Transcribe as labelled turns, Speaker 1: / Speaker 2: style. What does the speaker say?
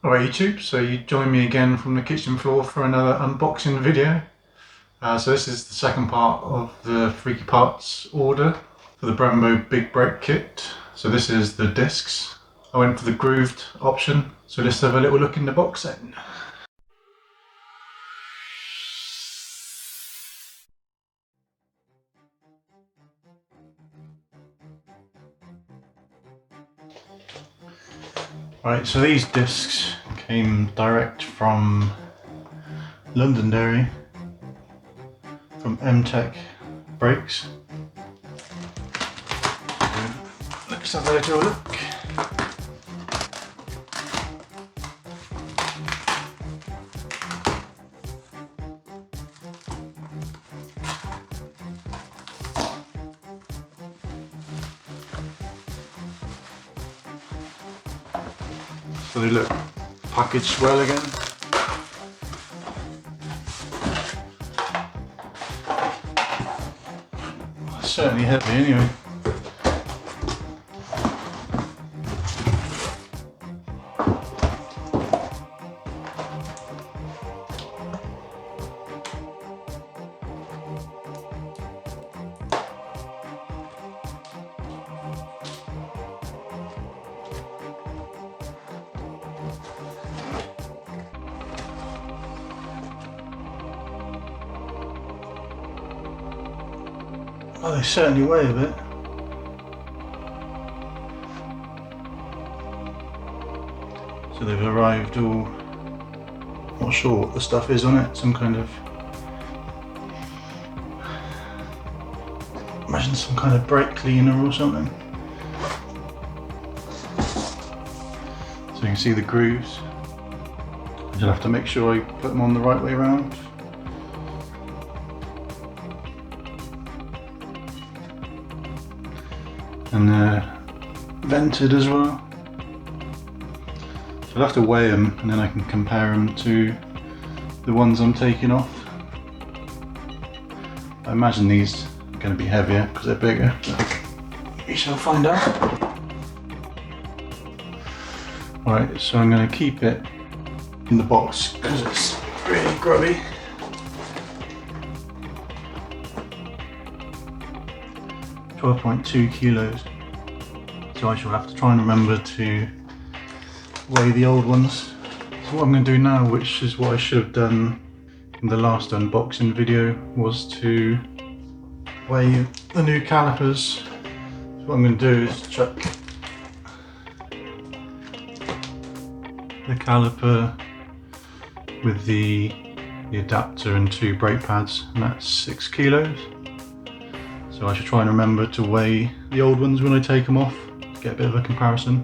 Speaker 1: Alright YouTube, so you join me again from the kitchen floor for another unboxing video. So this is the second part of the Freaky Parts order for the Brembo big brake kit. So this is the discs. I went for the grooved option, so let's have a little look in the box then. Right, so these discs came direct from Londonderry, from Mk brakes. Let's have a little look. So they look packaged well again. It's certainly heavy anyway. Oh, they certainly weigh a bit. So they've arrived all, not sure what the stuff is on it, some kind of, imagine some kind of brake cleaner or something. So you can see the grooves. You'll have to make sure I put them on the right way around. And they're vented as well. So I'll have to weigh them and then I can compare them to the ones I'm taking off. I imagine these are going to be heavier because they're bigger, but we shall find out. Alright, so I'm going to keep it in the box because it's really grubby. .2 kilos, so I shall have to try and remember to weigh the old ones. So what I'm going to do now, which is what I should have done in the last unboxing video, was to weigh the new calipers. So what I'm going to do is chuck the caliper with the adapter and 2 brake pads, and that's 6 kilos. So I should try and remember to weigh the old ones when I take them off, to get a bit of a comparison.